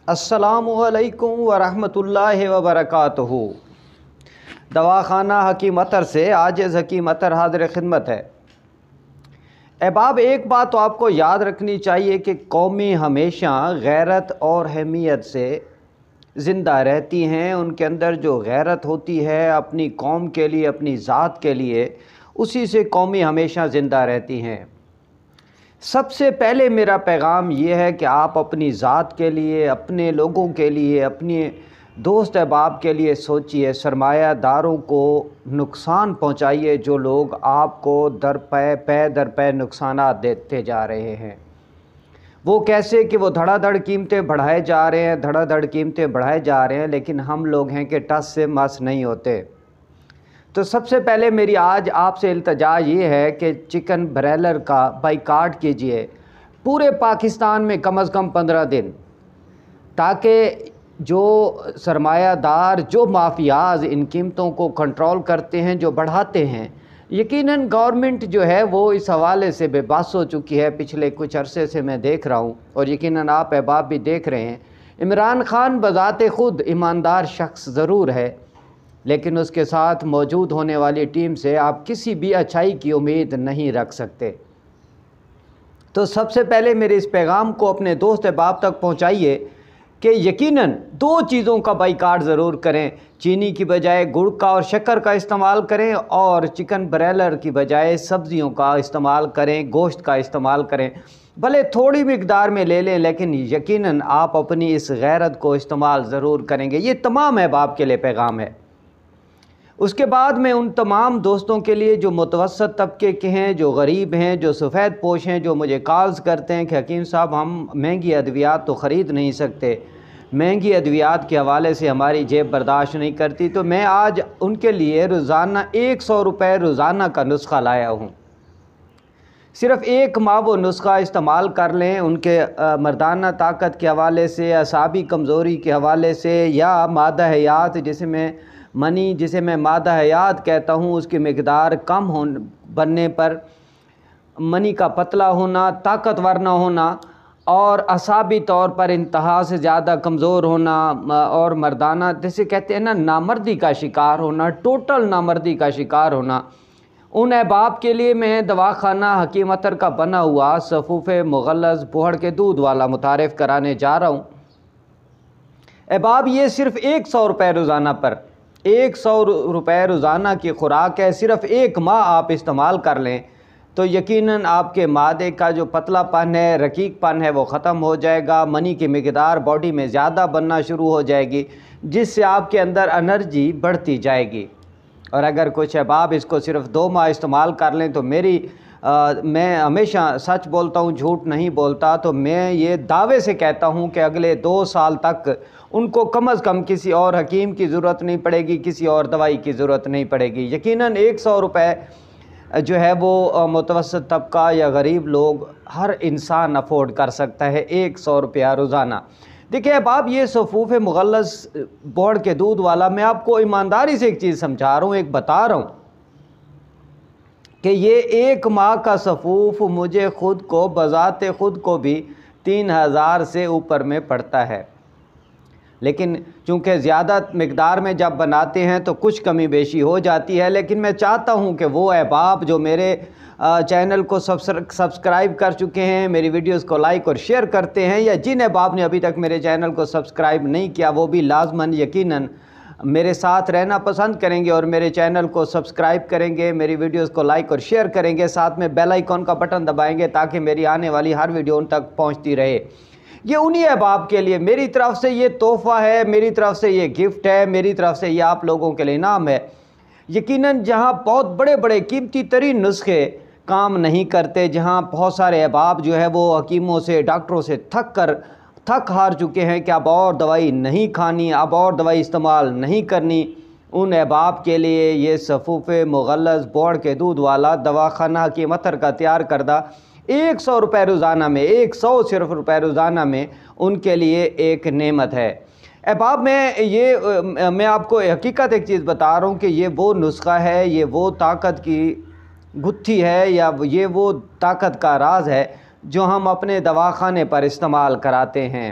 السلام علیکم ورحمۃ اللہ وبرکاتہ۔ دواخانہ حکیم عطر سے عاجز حکیم عطر حاضر خدمت ہے۔ احباب، ایک بات تو آپ کو یاد رکھنی چاہیے کہ قومیں ہمیشہ غیرت اور اہمیت سے زندہ رہتی ہیں۔ ان کے اندر جو غیرت ہوتی ہے اپنی قوم کے لیے، اپنی ذات کے لیے، اسی سے قومیں ہمیشہ زندہ رہتی ہیں۔ سب سے پہلے میرا پیغام یہ ہے کہ آپ اپنی ذات کے لیے، اپنے لوگوں کے لیے، اپنے دوست احباب کے لیے سوچئے۔ سرمایہ داروں کو نقصان پہنچائیے جو لوگ آپ کو پے در پے نقصانات دیتے جا رہے ہیں۔ وہ کیسے کہ وہ دھڑا دھڑ قیمتیں بڑھائے جا رہے ہیں، لیکن ہم لوگ ہیں کہ ٹس سے مس نہیں ہوتے۔ تو سب سے پہلے میری آج آپ سے التجا یہ ہے کہ چکن برائلر کا بائیکاٹ کیجئے پورے پاکستان میں کم از کم 15 دن، تاکہ جو سرمایہ دار، جو مافیاز ان قیمتوں کو کنٹرول کرتے ہیں، جو بڑھاتے ہیں، یقیناً گورنمنٹ جو ہے وہ اس حوالے سے بے بس ہو چکی ہے۔ پچھلے کچھ عرصے سے میں دیکھ رہا ہوں، اور یقیناً آپ احباب بھی دیکھ رہے ہیں۔ عمران خان بذات خود ایماندار شخص ضرور ہے، لیکن اس کے ساتھ موجود ہونے والی ٹیم سے آپ کسی بھی اچھائی کی امید نہیں رکھ سکتے۔ تو سب سے پہلے میرے اس پیغام کو اپنے دوست احباب تک پہنچائیے کہ یقیناً 2 چیزوں کا بائیکاٹ ضرور کریں۔ چینی کی بجائے گڑ کا اور شکر کا استعمال کریں، اور چکن برائلر کی بجائے سبزیوں کا استعمال کریں، گوشت کا استعمال کریں۔ بھلے تھوڑی مقدار میں لے لیں، لیکن یقیناً آپ اپنی اس غیرت کو استعمال ضرور کریں گے۔ یہ تمام احباب کے لیے پیغام ہے۔ اس کے بعد میں ان تمام دوستوں کے لیے جو متوسط طبقے کے ہیں، جو غریب ہیں، جو سفید پوش ہیں، جو مجھے کالز کرتے ہیں کہ حکیم صاحب ہم مہنگی ادویات تو خرید نہیں سکتے، مہنگی ادویات کے حوالے سے ہماری جیب برداشت نہیں کرتی، تو میں آج ان کے لیے روزانہ 100 روپے روزانہ کا نسخہ لایا ہوں۔ صرف 1 ماہ وہ نسخہ استعمال کر لیں، ان کے مردانہ طاقت کے حوالے سے، اعصابی کمزوری کے حوالے سے، یا مادہ حیات جسے میں مادہ حیات کہتا ہوں، اس کی مقدار کم بننے پر، منی کا پتلا ہونا، طاقتور نہ ہونا، اور اعصابی طور پر انتہا سے زیادہ کمزور ہونا، اور مردانہ جسے کہتے ہیں نا نامردی کا شکار ہونا، ٹوٹل نامردی کا شکار ہونا، ان احباب کے لیے میں دواخانہ حکیم عطر کا بنا ہوا صفوف مغلظ بوہڑ کے دودھ والا متعارف کرانے جا رہا ہوں۔ احباب، یہ صرف 100 روپے روزانہ پر 100 روپے روزانہ کی خوراک ہے۔ صرف 1 ماہ آپ استعمال کر لیں تو یقیناً آپ کے معدے کا جو پتلا پن ہے، رقیق پن ہے، وہ ختم ہو جائے گا۔ منی کی مقدار باڈی میں زیادہ بننا شروع ہو جائے گی، جس سے آپ کے اندر انرجی بڑھتی جائے گی۔ اور اگر کچھ احباب اس کو صرف 2 ماہ استعمال کر لیں تو میں ہمیشہ سچ بولتا ہوں، جھوٹ نہیں بولتا، تو میں یہ دعوے سے کہتا ہوں کہ اگلے 2 سال تک ان کو کم از کم کسی اور حکیم کی ضرورت نہیں پڑے گی، کسی اور دوائی کی ضرورت نہیں پڑے گی۔ یقیناً 100 روپے جو ہے وہ متوسط طبقہ یا غریب لوگ، ہر انسان افورڈ کر سکتا ہے 100 روپیہ روزانہ۔ دیکھیں احباب، یہ صفوف مغلظ بوہڑ کے دودھ والا، میں آپ کو ایمانداری سے ایک چیز سمجھا رہا ہوں، ایک بتا رہا ہوں کہ یہ 1 ماہ کا صفوف مجھے خود کو بذات خود کو بھی 3000 سے اوپر میں پڑتا ہے، لیکن چونکہ زیادہ مقدار میں جب بناتے ہیں تو کچھ کمی بیشی ہو جاتی ہے۔ لیکن میں چاہتا ہوں کہ وہ احباب جو میرے چینل کو سبسکرائب کر چکے ہیں، میری ویڈیوز کو لائک اور شیئر کرتے ہیں، یا جن احباب نے ابھی تک میرے چینل کو سبسکرائب نہیں کیا، وہ بھی لازماً یقیناً میرے ساتھ رہنا پسند کریں گے اور میرے چینل کو سبسکرائب کریں گے، میری ویڈیوز کو لائک اور شیئر کریں گے، ساتھ میں بیل آئیکن کا بٹن دبائیں گے تاکہ میری آنے والی ہر ویڈیو ان تک پہنچتی رہے۔ یہ انہی احباب کے لیے میری طرف سے یہ تحفہ ہے، میری طرف سے یہ گفٹ ہے، میری طرف سے یہ آپ لوگوں کے لیے انعام ہے۔ یقیناً جہاں بہت بڑے بڑے قیمتی ترین نسخے کام نہیں کرتے، جہاں بہت سارے احباب جو ہے وہ حکیموں سے، ڈاکٹروں سے تھک ہار چکے ہیں کہ اب اور دوائی نہیں کھانی، اب اور دوائی استعمال نہیں کرنی، ان احباب کے لیے یہ صفوف مغلظ بوہڑ کے دودھ والا دواخانہ حکیم عطر کا تیار کردہ 100 روپے روزانہ میں، 100 صرف روپے روزانہ میں ان کے لیے ایک نعمت ہے۔ احباب، میں آپ کو حقیقت ایک چیز بتا رہا ہوں کہ یہ وہ نسخہ ہے، یہ وہ طاقت کی گتھی ہے، یا یہ وہ طاقت کا راز ہے جو ہم اپنے دواخانے پر استعمال کراتے ہیں۔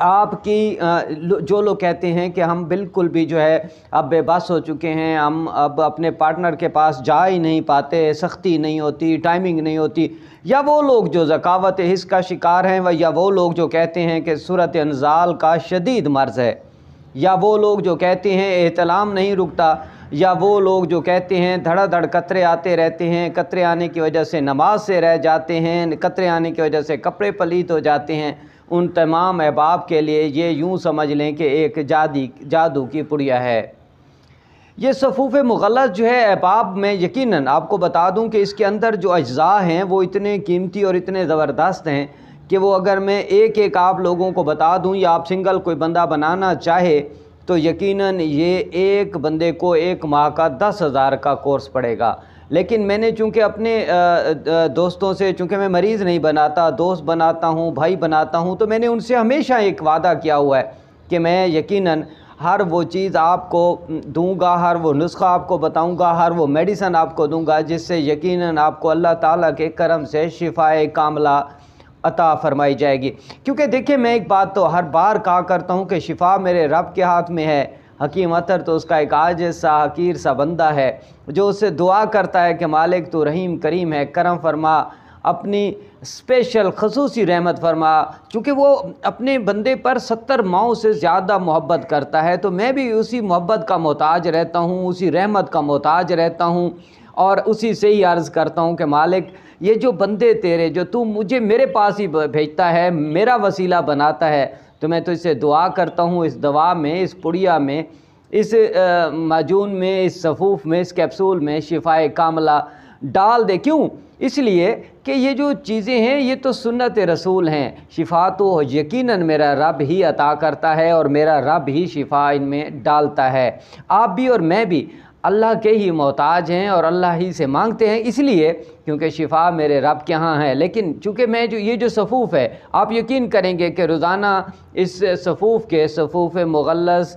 آپ کی جو لوگ کہتے ہیں کہ ہم بالکل بھی جو ہے اب بے بس ہو چکے ہیں، ہم اب اپنے پارٹنر کے پاس جا ہی نہیں پاتے، سختی نہیں ہوتی، ٹائمنگ نہیں ہوتی، یا وہ لوگ جو ذکاوت حس کا شکار ہیں، یا وہ لوگ جو کہتے ہیں کہ صورت انزال کا شدید مرض ہے، یا وہ لوگ جو کہتے ہیں احتلام نہیں رکتا، یا وہ لوگ جو کہتے ہیں دھڑا دھڑ قطرے آتے رہتے ہیں، قطرے آنے کی وجہ سے نماز سے رہ جاتے ہیں، قطرے آنے کی وجہ سے کپڑے پلیت ہو جاتے ہیں، ان تمام احباب کے لیے یہ یوں سمجھ لیں کہ ایک جادو کی پڑیا ہے۔ یہ صفوف مغلظ جو ہے احباب میں یقیناً آپ کو بتا دوں کہ اس کے اندر جو اجزاء ہیں وہ اتنے قیمتی اور اتنے زبردست ہیں کہ وہ اگر میں ایک ایک آپ لوگوں کو بتا دوں، یا آپ سنگل کوئی بندہ بنانا چاہے تو یقیناً یہ ایک بندے کو ایک ماہ کا 10,000 کا کورس پڑے گا۔ لیکن میں نے چونکہ اپنے دوستوں سے، چونکہ میں مریض نہیں بناتا، دوست بناتا ہوں، بھائی بناتا ہوں، تو میں نے ان سے ہمیشہ ایک وعدہ کیا ہوا ہے کہ میں یقیناً ہر وہ چیز آپ کو دوں گا، ہر وہ نسخہ آپ کو بتاؤں گا، ہر وہ میڈیسن آپ کو دوں گا جس سے یقیناً آپ کو اللہ تعالیٰ کے کرم سے شفائے کاملہ عطا فرمائی جائے گی۔ کیونکہ دیکھیں میں ایک بات تو ہر بار کہا کرتا ہوں کہ شفا میرے رب کے ہاتھ میں ہے۔ حکیم عطر تو اس کا ایک عاجز سا حقیر سا بندہ ہے جو اس سے دعا کرتا ہے کہ مالک تو رحیم کریم ہے، کرم فرما، اپنی اسپیشل خصوصی رحمت فرما۔ چونکہ وہ اپنے بندے پر 70 ماؤں سے زیادہ محبت کرتا ہے، تو میں بھی اسی محبت کا محتاج رہتا ہوں، اسی رحمت کا محتاج رہتا ہوں، اور اسی سے ہی عرض کرتا ہوں کہ مالک یہ جو بندے تیرے جو تو مجھے میرے پاس ہی بھیجتا ہے، میرا وسیلہ بناتا ہے، تو میں تو اس سے دعا کرتا ہوں اس دوا میں، اس پڑیا میں، اس معجون میں، اس صفوف میں، اس کیپسول میں شفائے کاملہ ڈال دے۔ کیوں؟ اس لیے کہ یہ جو چیزیں ہیں یہ تو سنت رسول ہیں، شفا تو یقیناً میرا رب ہی عطا کرتا ہے اور میرا رب ہی شفا ان میں ڈالتا ہے۔ آپ بھی اور میں بھی اللہ کے ہی محتاج ہیں اور اللہ ہی سے مانگتے ہیں، اس لیے کیونکہ شفا میرے رب کے ہاں ہے۔ لیکن چونکہ میں یہ جو صفوف ہے، آپ یقین کریں گے کہ روزانہ اس صفوف مغلظ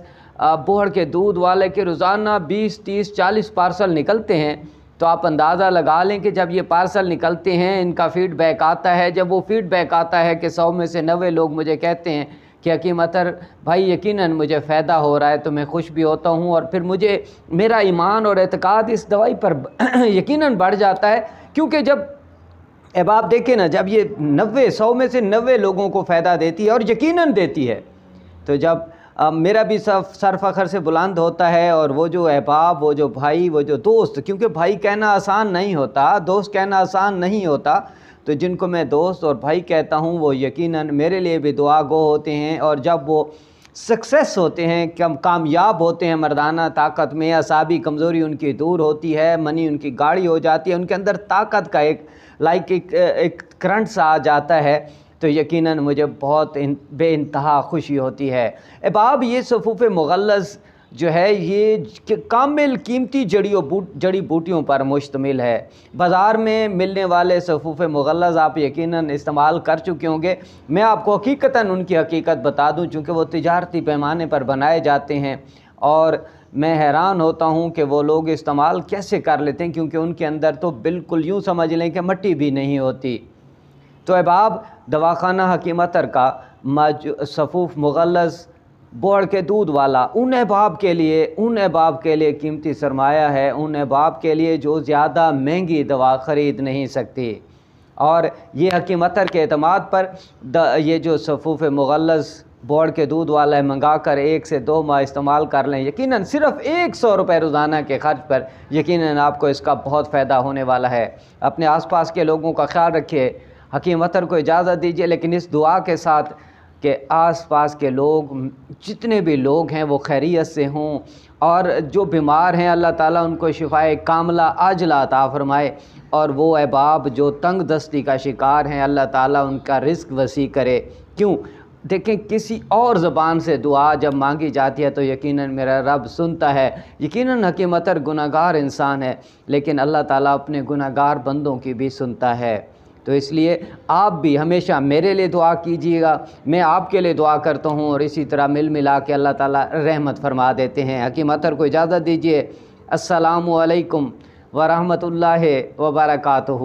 بوہڑ کے دودھ والے کے روزانہ 20 30 40 پارسل نکلتے ہیں، تو آپ اندازہ لگا لیں کہ جب یہ پارسل نکلتے ہیں ان کا فیڈ بیک آتا ہے، جب وہ فیڈ بیک آتا ہے کہ 100 میں سے 90 لوگ مجھے کہتے ہیں کہ حکیم عطر بھائی یقیناً مجھے فائدہ ہو رہا ہے، تو میں خوش بھی ہوتا ہوں، اور پھر مجھے میرا ایمان اور اعتقاد اس دوائی پر یقیناً بڑھ جاتا ہے۔ کیونکہ جب آپ دیکھیں نا، جب یہ 100 میں سے 90 لوگوں کو فائدہ دیتی ہے اور یقیناً دیتی ہے، تو جب میرا بھی سر فخر سے بلند ہوتا ہے، اور وہ جو احباب، وہ جو بھائی، وہ جو دوست، کیونکہ بھائی کہنا آسان نہیں ہوتا، دوست کہنا آسان نہیں ہوتا، تو جن کو میں دوست اور بھائی کہتا ہوں وہ یقیناً میرے لیے بھی دعا گو ہوتے ہیں، اور جب وہ سکسیس ہوتے ہیں، کامیاب ہوتے ہیں مردانہ طاقت میں، اعصابی کمزوری ان کی دور ہوتی ہے، منی ان کی گاڑی ہو جاتی ہے، ان کے اندر طاقت کا ایک کرنٹ سا آ جاتا ہے، تو یقیناً مجھے بہت بے انتہا خوشی ہوتی ہے۔ احباب یہ صفوف مغلظ جو ہے یہ کامل قیمتی جڑی بوٹیوں پر مشتمل ہے۔ بازار میں ملنے والے صفوف مغلظ آپ یقیناً استعمال کر چکے ہوں گے۔ میں آپ کو حقیقتاً ان کی حقیقت بتا دوں، چونکہ وہ تجارتی پیمانے پر بنائے جاتے ہیں، اور میں حیران ہوتا ہوں کہ وہ لوگ استعمال کیسے کر لیتے ہیں، کیونکہ ان کے اندر تو بالکل یوں سمجھ لیں کہ مٹی بھی نہیں ہوتی۔ تو احباب دواخانہ حکیم عطر کا صفوف مغلظ بوہڑ کے دودھ والا ان احباب کے لیے قیمتی سرمایہ ہے، ان احباب کے لیے جو زیادہ مہنگی دوا خرید نہیں سکتی۔ اور یہ حکیم عطر کے اعتماد پر یہ جو صفوف مغلظ بوہڑ کے دودھ والا ہے، منگا کر 1 سے 2 ماہ استعمال کر لیں، یقیناً صرف 100 روپے روزانہ کے خرچ پر یقیناً آپ کو اس کا بہت فائدہ ہونے والا ہے۔ اپنے آس پاس کے لوگوں کا خیال رکھیے، حکیم عطر کو اجازت دیجیے، لیکن اس دعا کے ساتھ کہ آس پاس کے لوگ جتنے بھی لوگ ہیں وہ خیریت سے ہوں، اور جو بیمار ہیں اللہ تعالیٰ ان کو شفائے کاملہ عاجلہ عطا فرمائے، اور وہ احباب جو تنگ دستی کا شکار ہیں اللہ تعالیٰ ان کا رزق وسیع کرے۔ کیوں؟ دیکھیں کسی اور زبان سے دعا جب مانگی جاتی ہے تو یقیناً میرا رب سنتا ہے۔ یقیناً حکیم عطر گناہگار انسان ہے، لیکن اللہ تعالیٰ اپنے گناہگار بندوں کی بھی سنتا ہے۔ تو اس لیے آپ بھی ہمیشہ میرے لیے دعا کیجیے گا، میں آپ کے لیے دعا کرتا ہوں، اور اسی طرح ملا کے اللہ تعالیٰ رحمت فرما دیتے ہیں۔ حکیم عطر کو اجازت دیجیے۔ السلام علیکم ورحمۃ اللہ وبرکاتہ۔